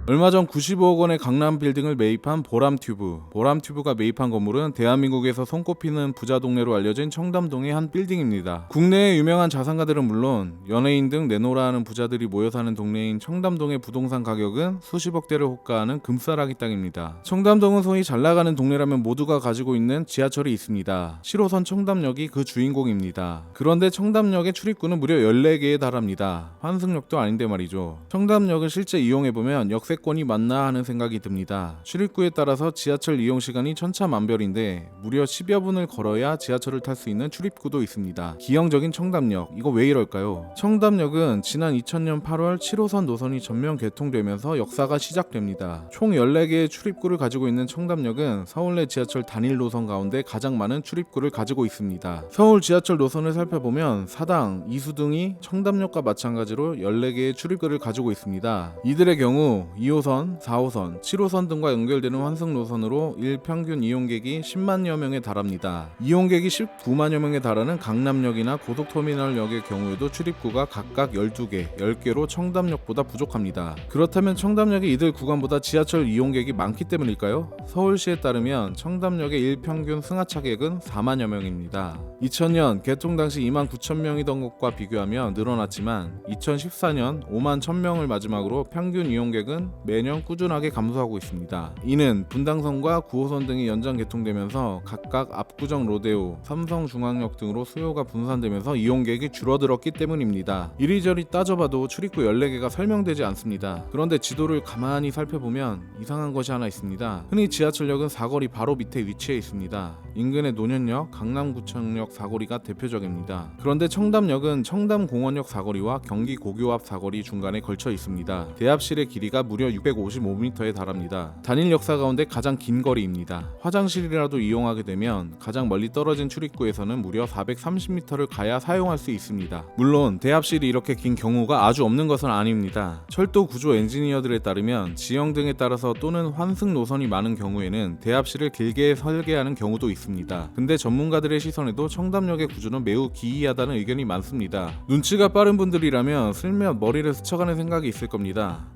얼마 전 95억 원의 강남 빌딩을 매입한 보람튜브. 보람튜브가 매입한 건물은 대한민국에서 손꼽히는 부자 동네로 알려진 청담동의 한 빌딩입니다. 국내의 유명한 자산가들은 물론 연예인 등 내노라 하는 부자들이 모여 사는 동네인 청담동의 부동산 가격은 수십억대를 호가하는 금싸라기 땅입니다. 청담동은 소위 잘나가는 동네라면 모두가 가지고 있는 지하철이 있습니다. 7호선 청담역이 그 주인공입니다. 그런데 청담역의 출입구는 무려 14개에 달합니다. 환승역도 아닌데 말이죠. 청담역을 실제 이용해보면 역세권이 맞나 하는 생각이 듭니다. 출입구에 따라서 지하철 이용 시간이 천차만별인데 무려 10여 분을 걸어야 지하철을 탈 수 있는 출입구도 있습니다. 기형적인 청담역, 이거 왜 이럴까요? 청담역은 지난 2000년 8월 7호선 노선이 전면 개통되면서 역사가 시작됩니다. 총 14개의 출입구를 가지고 있는 청담역은 서울 내 지하철 단일 노선 가운데 가장 많은 출입구를 가지고 있습니다. 서울 지하철 노선을 살펴보면 사당, 이수등이 청담역과 마찬가지로 14개의 출입구를 가지고 있습니다. 이들의 경우 2호선, 4호선, 7호선 등과 연결되는 환승 노선으로 일평균 이용객이 10만여 명에 달합니다. 이용객이 19만여 명에 달하는 강남역이나 고속터미널역의 경우에도 출입구가 각각 12개, 10개로 청담역보다 부족합니다. 그렇다면 청담역이 이들 구간보다 지하철 이용객이 많기 때문일까요? 서울시에 따르면 청담역의 일평균 승하차객은 4만여 명입니다. 2000년 개통 당시 2만 9천 명이던 것과 비교하면 늘어났지만 2014년 5만 1000명을 마지막으로 평균 이용객은 매년 꾸준하게 감소하고 있습니다. 이는 분당선과 9호선 등이 연장 개통되면서 각각 압구정 로데오, 삼성중앙역 등으로 수요가 분산되면서 이용객이 줄어들었기 때문입니다. 이리저리 따져봐도 출입구 14개가 설명되지 않습니다. 그런데 지도를 가만히 살펴보면 이상한 것이 하나 있습니다. 흔히 지하철역은 사거리 바로 밑에 위치해 있습니다. 인근의 노년역, 강남구청역 사거리가 대표적입니다. 그런데 청담역은 청담공원역 사거리와 경기 고교 앞 사거리 중간에 걸쳐 있습니다. 대합실의 길이가 무려 655m에 달합니다. 단일 역사 가운데 가장 긴 거리입니다. 화장실이라도 이용하게 되면 가장 멀리 떨어진 출입구에서는 무려 430m를 가야 사용할 수 있습니다. 물론 대합실이 이렇게 긴 경우가 아주 없는 것은 아닙니다. 철도 구조 엔지니어들에 따르면 지형 등에 따라서 또는 환승 노선이 많은 경우에는 대합실을 길게 설계하는 경우도 있습니다. 근데 전문가들의 시선에도 청담역의 구조는 매우 기이하다는 의견이 많습니다. 눈치가 빠른 분들이라면 슬며시 머리를 스쳐가는 생각이 있을 겁니다.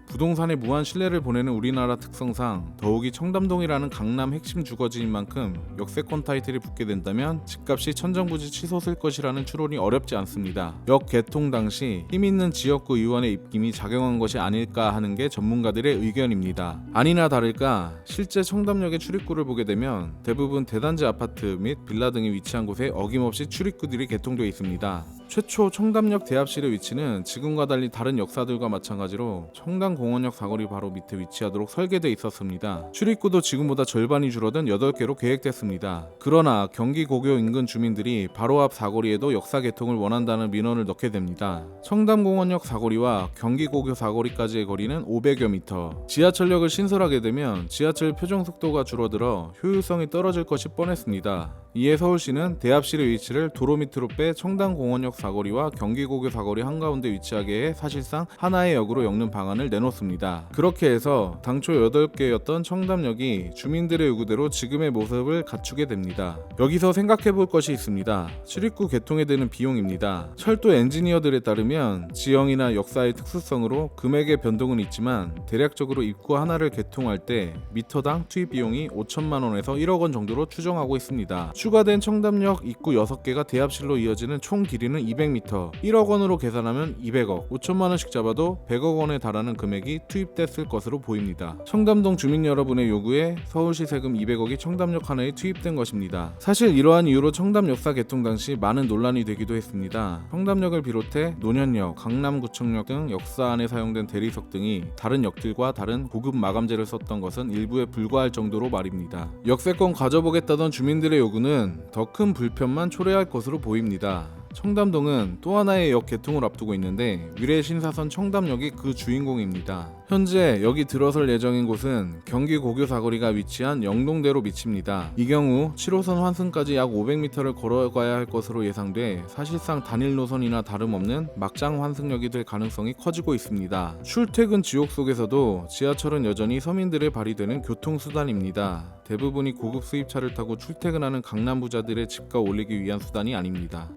부동산에 무한 신뢰를 보내는 우리나라 특성상 더욱이 청담동이라는 강남 핵심 주거지인 만큼 역세권 타이틀이 붙게 된다면 집값이 천정부지 치솟을 것이라는 추론이 어렵지 않습니다. 역 개통 당시 힘있는 지역구 의원의 입김이 작용한 것이 아닐까 하는 게 전문가들의 의견입니다. 아니나 다를까 실제 청담역의 출입구를 보게 되면 대부분 대단지 아파트 및 빌라 등이 위치한 곳에 어김없이 출입구들이 개통되어 있습니다. 최초 청담역 대합실의 위치는 지금과 달리 다른 역사들과 마찬가지로 청담공원역 사거리 바로 밑에 위치하도록 설계되어 있었습니다. 출입구도 지금보다 절반이 줄어든 8개로 계획됐습니다. 그러나 경기 고교 인근 주민들이 바로 앞 사거리에도 역사 개통을 원한다는 민원을 넣게 됩니다. 청담공원역 사거리와 경기 고교 사거리까지의 거리는 500여 미터. 지하철역을 신설하게 되면 지하철 표정 속도가 줄어들어 효율성이 떨어질 것이 뻔했습니다. 이에 서울시는 대합실의 위치를 도로 밑으로 빼 청담공원역 사거리와 경기고교 사거리 한가운데 위치하게 해 사실상 하나의 역으로 엮는 방안을 내놓습니다. 그렇게 해서 당초 8개였던 청담역이 주민들의 요구대로 지금의 모습을 갖추게 됩니다. 여기서 생각해볼 것이 있습니다. 출입구 개통에 드는 비용입니다. 철도 엔지니어들에 따르면 지형이나 역사의 특수성으로 금액의 변동은 있지만 대략적으로 입구 하나를 개통할 때 미터당 투입 비용이 5천만 원에서 1억 원 정도로 추정하고 있습니다. 추가된 청담역 입구 6개가 대합실로 이어지는 총 길이는 200m, 1억 원으로 계산하면 200억, 5천만 원씩 잡아도 100억 원에 달하는 금액이 투입됐을 것으로 보입니다. 청담동 주민 여러분의 요구에 서울시 세금 200억이 청담역 하나에 투입된 것입니다. 사실 이러한 이유로 청담 역사 개통 당시 많은 논란이 되기도 했습니다. 청담역을 비롯해 노년역, 강남구청역 등 역사 안에 사용된 대리석 등이 다른 역들과 다른 고급 마감재를 썼던 것은 일부에 불과할 정도로 말입니다. 역세권 가져보겠다던 주민들의 요구는 더 큰 불편만 초래할 것으로 보입니다. 청담동은 또 하나의 역 개통을 앞두고 있는데 미래 신사선 청담역이 그 주인공입니다. 현재 여기 들어설 예정인 곳은 경기 고교 사거리가 위치한 영동대로 밑입니다. 이 경우 7호선 환승까지 약 500m를 걸어가야 할 것으로 예상돼 사실상 단일 노선이나 다름없는 막장 환승역이 될 가능성이 커지고 있습니다. 출퇴근 지옥 속에서도 지하철은 여전히 서민들의 발이 되는 교통수단입니다. 대부분이 고급 수입차를 타고 출퇴근하는 강남 부자들의 집값 올리기 위한 수단이 아닙니다.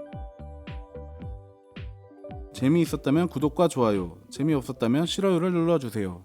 재미있었다면 구독과 좋아요, 재미없었다면 싫어요를 눌러주세요.